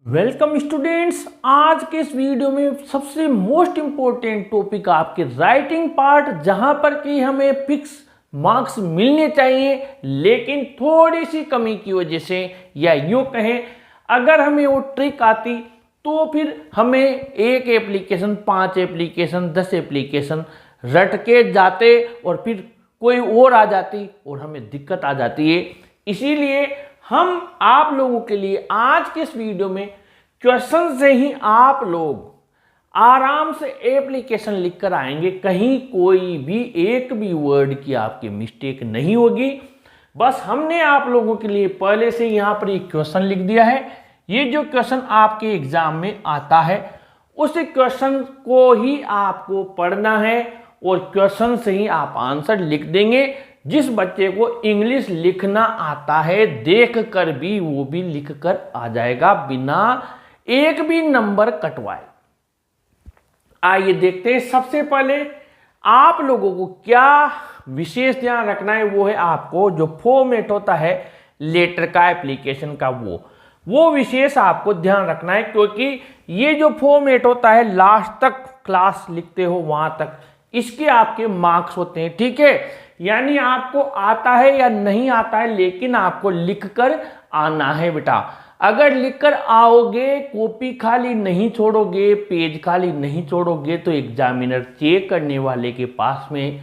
Welcome students. आज के इस वीडियो में सबसे मोस्ट इम्पोर्टेंट टॉपिक आपके राइटिंग पार्ट, जहां पर कि हमें फिक्स मार्क्स मिलने चाहिए, लेकिन थोड़ी सी कमी की वजह से, या यूँ कहें अगर हमें वो ट्रिक आती तो फिर हमें एक एप्लीकेशन, 5 एप्लीकेशन, 10 एप्लीकेशन रट के जाते और फिर कोई और आ जाती और हमें दिक्कत आ जाती है। इसीलिए हम आप लोगों के लिए आज के इस वीडियो में क्वेश्चन से ही आप लोग आराम से एप्लीकेशन लिखकर आएंगे। कहीं कोई भी एक भी वर्ड की आपकी मिस्टेक नहीं होगी। बस हमने आप लोगों के लिए पहले से यहाँ पर एक क्वेश्चन लिख दिया है। ये जो क्वेश्चन आपके एग्जाम में आता है उस क्वेश्चन को ही आपको पढ़ना है और क्वेश्चन से ही आप आंसर लिख देंगे। जिस बच्चे को इंग्लिश लिखना आता है देख कर भी वो भी लिख कर आ जाएगा बिना एक भी नंबर कटवाए। आइए देखते हैं। सबसे पहले आप लोगों को क्या विशेष ध्यान रखना है, वो है आपको जो फॉर्मेट होता है लेटर का, एप्लीकेशन का, वो विशेष आपको ध्यान रखना है, क्योंकि ये जो फॉर्मेट होता है लास्ट तक क्लास लिखते हो वहां तक इसके आपके मार्क्स होते हैं। ठीक है, यानी आपको आता है या नहीं आता है, लेकिन आपको लिखकर आना है बेटा। अगर लिखकर आओगे, कॉपी खाली नहीं छोड़ोगे, पेज खाली नहीं छोड़ोगे, तो एग्जामिनर चेक करने वाले के पास में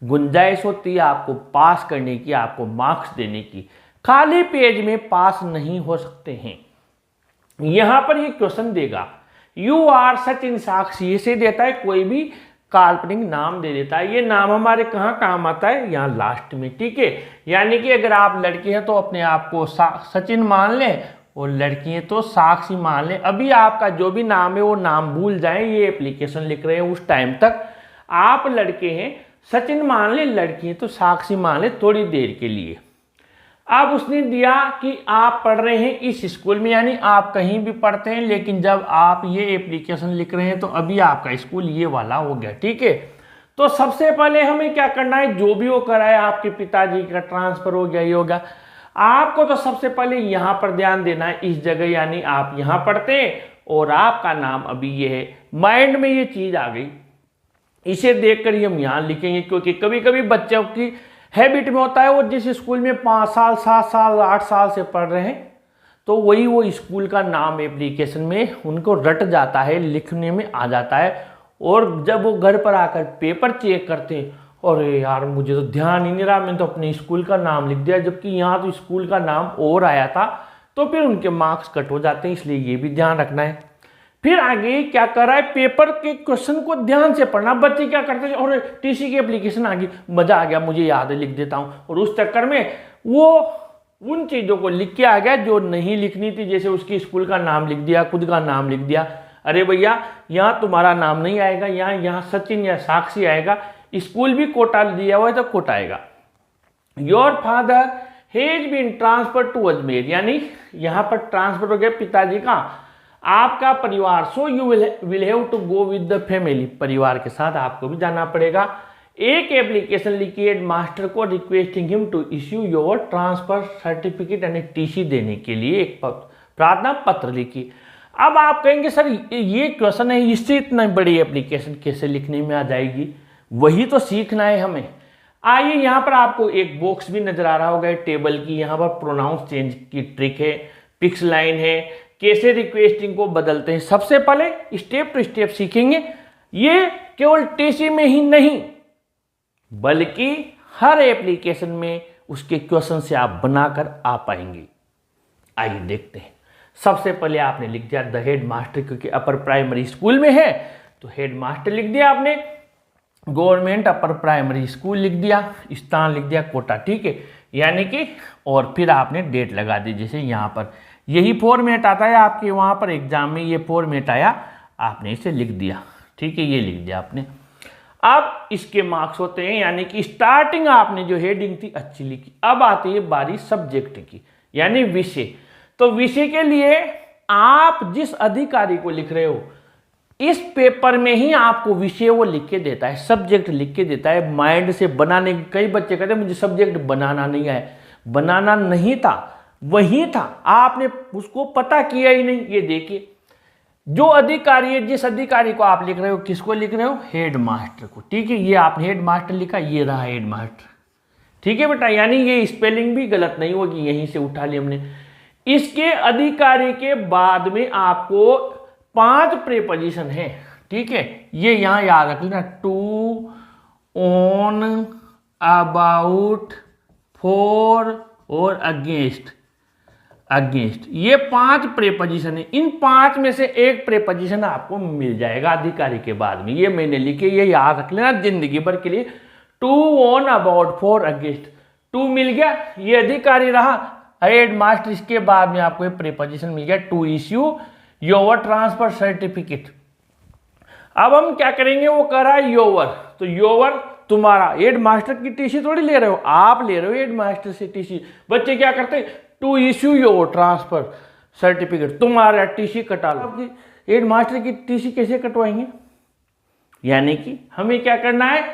गुंजाइश होती है आपको पास करने की, आपको मार्क्स देने की। खाली पेज में पास नहीं हो सकते हैं। यहां पर ये क्वेश्चन देगा, यू आर सचिन साक्षी, इसे देता है कोई भी काल्पनिक नाम दे देता है। ये नाम हमारे कहाँ काम आता है, यहाँ लास्ट में। ठीक है, यानी कि अगर आप लड़के हैं तो अपने आप को सचिन मान लें और लड़की हैं तो साक्षी मान लें। अभी आपका जो भी नाम है वो नाम भूल जाएं, ये एप्लीकेशन लिख रहे हैं उस टाइम तक आप लड़के हैं सचिन मान लें, लड़की हैं तो साक्षी मान लें थोड़ी देर के लिए। अब उसने दिया कि आप पढ़ रहे हैं इस स्कूल में, यानी आप कहीं भी पढ़ते हैं, लेकिन जब आप ये एप्लीकेशन लिख रहे हैं तो अभी आपका स्कूल ये वाला हो गया। ठीक है, तो सबसे पहले हमें क्या करना है, जो भी वो कराए, आपके पिताजी का ट्रांसफर हो गया, ये होगा, आपको तो सबसे पहले यहाँ पर ध्यान देना है इस जगह, यानी आप यहाँ पढ़ते हैं और आपका नाम अभी ये है। माइंड में ये चीज आ गई, इसे देखकर ही हम यहाँ लिखेंगे, क्योंकि कभी कभी बच्चों की हैबिट में होता है वो जिस स्कूल में 5 साल 7 साल 8 साल से पढ़ रहे हैं तो वही वो स्कूल का नाम एप्लीकेशन में उनको रट जाता है, लिखने में आ जाता है। और जब वो घर पर आकर पेपर चेक करते हैं, अरे यार मुझे तो ध्यान ही नहीं रहा, मैंने तो अपने स्कूल का नाम लिख दिया, जबकि यहाँ तो स्कूल का नाम और आया था, तो फिर उनके मार्क्स कट हो जाते हैं। इसलिए ये भी ध्यान रखना है। फिर आगे क्या कर रहा है, पेपर के क्वेश्चन को ध्यान से पढ़ना। बच्चे क्या करते हैं, और टीसी की एप्लीकेशन आ गई, मजा आ गया, मुझे याद है, लिख देता हूँ, और उस चक्कर में वो उन चीजों को लिख के आ गया जो नहीं लिखनी थी। जैसे उसकी स्कूल का नाम लिख दिया, खुद का नाम लिख दिया। अरे भैया यहाँ तुम्हारा नाम नहीं आएगा, यहाँ सचिन या साक्षी आएगा, स्कूल भी कोटा दिया हुआ है तो कोटा आएगा। Your father has been transfer to Ajmer, यानी यहाँ पर ट्रांसफर हो गया पिताजी का, आपका परिवार, so you will have to go with the family, परिवार के साथ आपको भी जाना पड़ेगा। एक एप्लीकेशन लिखिए हेडमास्टर को requesting him to issue your transfer certificate, यानी टीसी देने के लिए एक प्रार्थना पत्र लिखिए। अब आप कहेंगे सर ये क्वेश्चन है, इससे इतना बड़ी एप्लीकेशन कैसे लिखने में आ जाएगी, वही तो सीखना है हमें। आइए यहाँ पर आपको एक बॉक्स भी नजर आ रहा होगा टेबल की, यहाँ पर प्रोनाउंस चेंज की ट्रिक है, फिक्स लाइन है, कैसे रिक्वेस्टिंग को बदलते हैं। सबसे पहले स्टेप टू स्टेप सीखेंगे। ये केवल टीसी में ही नहीं बल्कि हर एप्लीकेशन में उसके क्वेश्चन से आप बनाकर आ पाएंगे। आइए देखते हैं। सबसे पहले आपने लिख दिया द हेड मास्टर, क्योंकि अपर प्राइमरी स्कूल में है तो हेड मास्टर लिख दिया आपने। गवर्नमेंट अपर प्राइमरी स्कूल लिख दिया, स्थान लिख दिया कोटा। ठीक है, यानी कि और फिर आपने डेट लगा दी। जैसे यहाँ पर यही फॉर्मेट आता है आपके वहाँ पर एग्जाम में, ये फॉर्मेट आया, आपने इसे लिख दिया। ठीक है, ये लिख दिया आपने। अब इसके मार्क्स होते हैं, यानी कि स्टार्टिंग आपने जो हेडिंग थी अच्छी लिखी। अब आती है बारी सब्जेक्ट की, यानी विषय। तो विषय के लिए आप जिस अधिकारी को लिख रहे हो इस पेपर में ही आपको विषय वो लिख के देता है, सब्जेक्ट लिख के देता है। माइंड से बनाने, कई बच्चे कहते हैं मुझे सब्जेक्ट बनाना नहीं आया, बनाना नहीं था, वही था, आपने उसको पता किया ही नहीं। ये देखिए जो अधिकारी है, जिस अधिकारी को आप लिख रहे हो, किसको लिख रहे हो? हेड मास्टर को। ठीक है, ये आपने हेड मास्टर लिखा, ये रहा हेड मास्टर। ठीक है बेटा, यानी ये स्पेलिंग भी गलत नहीं होगी, यहीं से उठा लिया हमने। इसके अधिकारी के बाद में आपको 5 प्रीपोजिशन है। ठीक है, ये यहां याद रख लेना, टू, ऑन, अबाउट, फॉर और अगेंस्ट। ये 5 प्रीपोजिशन है। इन 5 में से एक प्रीपोजिशन आपको मिल जाएगा अधिकारी के बाद में। ये मैंने लिखे, ये याद रख लेना जिंदगी भर के लिए। To, on, about, for, against. To मिल गया, ये अधिकारी रहा हेड मास्टर। इसके बाद में आपको एक प्रीपोजिशन मिल गया, to issue your transfer certificate. अब हम क्या करेंगे, वो कर रहा है योवर, तो योवर तुम्हारा हेड मास्टर की टीसी थोड़ी ले रहे हो, आप ले रहे हो हेड मास्टर से टीसी। बच्चे क्या करते हैं, to issue your transfer certificate, तुम्हारा टीसी कटा लो। हेड मास्टर की टीसी कैसे कटवाएंगे? यानी कि हमें क्या करना है,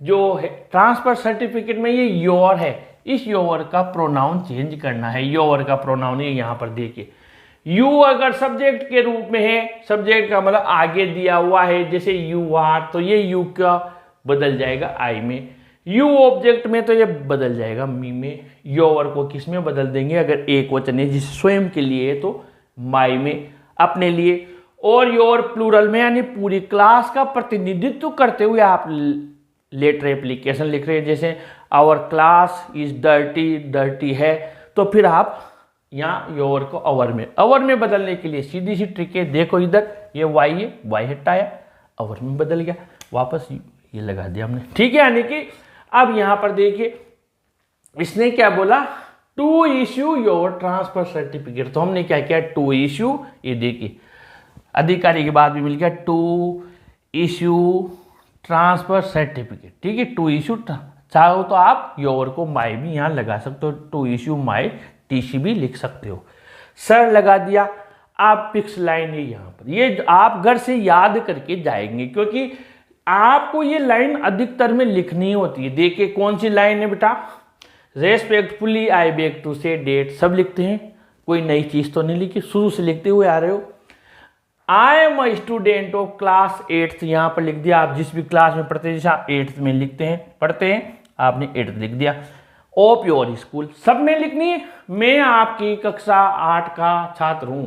जो ट्रांसफर सर्टिफिकेट में ये योर है, इस योर का प्रोनाउन चेंज करना है। योर का प्रोनाउन ये यहां पर देखिए, यू अगर सब्जेक्ट के रूप में है, सब्जेक्ट का मतलब आगे दिया हुआ है, जैसे यू आर, तो ये यू का बदल जाएगा आई में। यू ऑब्जेक्ट में तो ये बदल जाएगा मी में। योर को किस में बदल देंगे, अगर एक वचन है जिस स्वयं के लिए है तो माई में, अपने लिए। और योर प्लूरल में, यानी पूरी क्लास का प्रतिनिधित्व करते हुए आप लेटर एप्लीकेशन लिख रहे हैं, जैसे our class is dirty, dirty है, तो फिर आप यहाँ योर को अवर में बदलने के लिए सीधी सी ट्रिक है। देखो इधर ये वाई है, वाई हटाया, अवर में बदल गया, वापस ये लगा दिया हमने। ठीक है, यानी कि अब यहां पर देखिए इसने क्या बोला, to issue your transfer certificate. तो हमने क्या किया, टू इश्यू, ये देखिए अधिकारी के बाद भी मिल गया, टू इश्यू ट्रांसफर सर्टिफिकेट। ठीक है, टू इश्यू, चाहो तो आप योर को माई भी यहां लगा सकते हो, टू इश्यू माई टीसी भी लिख सकते हो। सर लगा दिया। आप फिक्स लाइन है यहां पर, ये आप घर से याद करके जाएंगे, क्योंकि आपको ये लाइन अधिकतर में लिखनी होती है। देखिए कौन सी लाइन है बेटा, रेस्पेक्टफुली आई बेग टू से डेट, सब लिखते हैं, कोई नई चीज तो नहीं लिखी, शुरू से लिखते हुए आ रहे हो। I am a student of class 8th, यहां पर लिख दिया, आप जिस भी क्लास में पढ़ते हैं, जैसे आप 8th में लिखते हैं, पढ़ते हैं, आपने 8th लिख दिया। ऑफ योर स्कूल, सब में लिखनी है, मैं आपकी कक्षा 8 का छात्र हूं।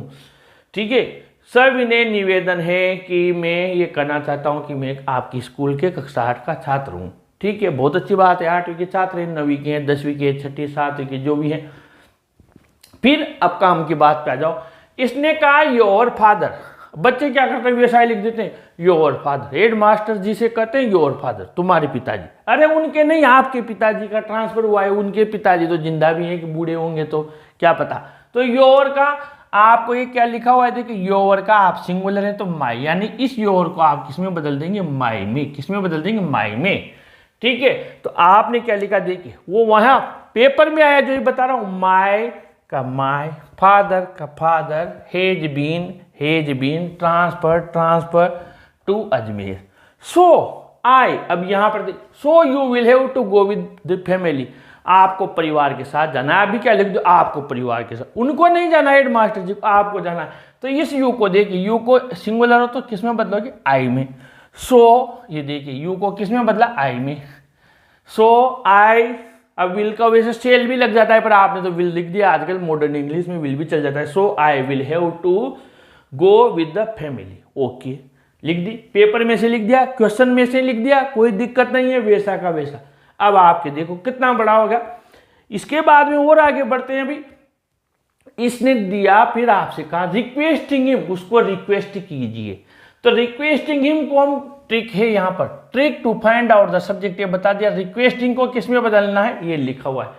ठीक है, सविनय निवेदन है कि मैं ये कहना चाहता हूं कि मैं आपकी स्कूल के कक्षा 8 का छात्र हूं। ठीक है, बहुत अच्छी बात है, 8वीं के छात्र हैं, 9वीं के हैं, 10वीं के, 6ठी 7वीं के, जो भी हैं। फिर अब काम की बात पे आ जाओ। इसने कहा योर फादर, बच्चे क्या करते हैं, वैसा ही लिख देते हैं, योर फादर। हेड मास्टर जी से कहते हैं योर फादर, तुम्हारे पिताजी। अरे उनके नहीं, आपके पिताजी का ट्रांसफर हुआ है, उनके पिताजी तो जिंदा भी हैं कि बूढ़े होंगे तो क्या पता। तो योर का आपको ये क्या लिखा हुआ है, देखिए योर का आप सिंगुलर है तो माई, यानी इस योर को आप किसमें बदल देंगे, माई में। किसमें बदल देंगे, माई में। ठीक है, तो आपने क्या लिखा, देखिए वो वहां पेपर में आया जो ये बता रहा हूं, माई का माई, फादर का father, has been transfer to Ajmer. So I, अब यहां पर so you will have to go with the family, आपको परिवार के साथ जाना है। अभी क्या लिख दो, आपको परिवार के साथ, उनको नहीं जाना हेड मास्टर जी को, आपको जाना है। तो इस यू को देखिए, यू को सिंगुलर हो तो किसमें बदलोगे, आई में। सो ये देखिए यू को किसमें बदला, आई में। सो आई, अब विल का वैसे सेल भी लग जाता है, पर आपने तो विल लिख दिया, आजकल मॉडर्न इंग्लिश में विल भी चल जाता है। So I will have to go with the family, okay लिख दी, पेपर में से लिख दिया, क्वेश्चन में से लिख दिया, कोई दिक्कत नहीं है, वैसा का वैसा। अब आपके देखो कितना बड़ा होगा। इसके बाद में और आगे बढ़ते हैं। अभी इसने दिया, फिर आपसे कहा रिक्वेस्टिंग हिम, उसको रिक्वेस्ट कीजिए। तो रिक्वेस्टिंग हिम को हम, ट्रिक है यहाँ पर, trick to find out the subject, ये बता दिया। रिक्वेस्टिंग को किस में बदलना है, ये लिखा हुआ है।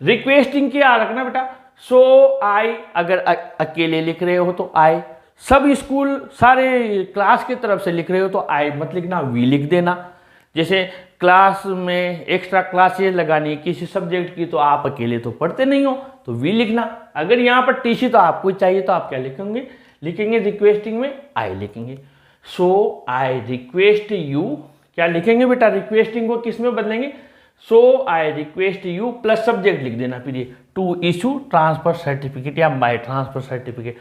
रिक्वेस्टिंग की याद रखना बेटा, सो आई, अगर अकेले लिख रहे हो तो आई, सब स्कूल सारे क्लास की तरफ से लिख रहे हो तो आई मत लिखना, वी लिख देना। जैसे क्लास में एक्स्ट्रा क्लासेस लगानी है किसी सब्जेक्ट की, तो आप अकेले तो पढ़ते नहीं हो तो वी लिखना। अगर यहाँ पर टीसी तो आपको चाहिए तो आप क्या लिखेंगे, रिक्वेस्टिंग में आई लिखेंगे। सो आई रिक्वेस्ट यू, क्या लिखेंगे बेटा, रिक्वेस्टिंग को किस में बदलेंगे, so I request you plus subject लिख देना, फिर ये टू इशू ट्रांसफर सर्टिफिकेट या माई ट्रांसफर सर्टिफिकेट।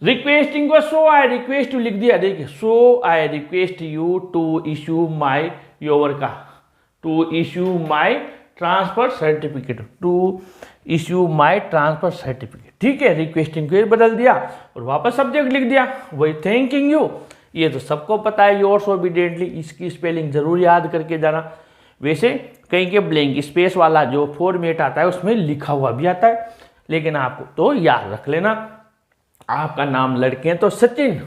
रिक्वेस्टिंग को सो आई रिक्वेस्ट यू लिख दिया, देखिए so I request you to issue my your का to issue my transfer certificate, to issue my transfer certificate. ठीक है, रिक्वेस्टिंग को बदल दिया और वापस सब्जेक्ट लिख दिया वही थैंकिंग यू। ये तो सबको पता है योर्स ओबीडिएंटली, इसकी स्पेलिंग जरूर याद करके जाना। वैसे कहीं के ब्लैंक स्पेस वाला जो फॉर्मेट आता है उसमें लिखा हुआ भी आता है, लेकिन आपको तो याद रख लेना। आपका नाम लड़के हैं तो सचिन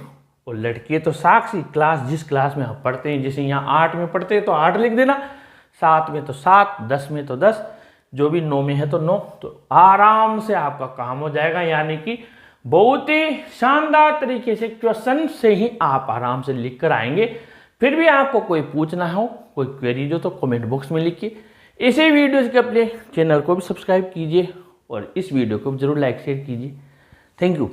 और लड़की है तो साक्षी। क्लास जिस क्लास में हम पढ़ते हैं, जैसे यहाँ 8 में पढ़ते हैं तो 8 लिख देना, 7 में तो 7, 10 में तो 10, जो भी 9 में है तो 9। तो आराम से आपका काम हो जाएगा, यानी कि बहुत ही शानदार तरीके से क्वेश्चन से ही आप आराम से लिख कर आएंगे। फिर भी आपको कोई पूछना हो, कोई क्वेरी जो, तो कमेंट बॉक्स में लिखिए। इसी वीडियोज़ के अपने चैनल को भी सब्सक्राइब कीजिए और इस वीडियो को भी जरूर लाइक शेयर कीजिए। Thank you.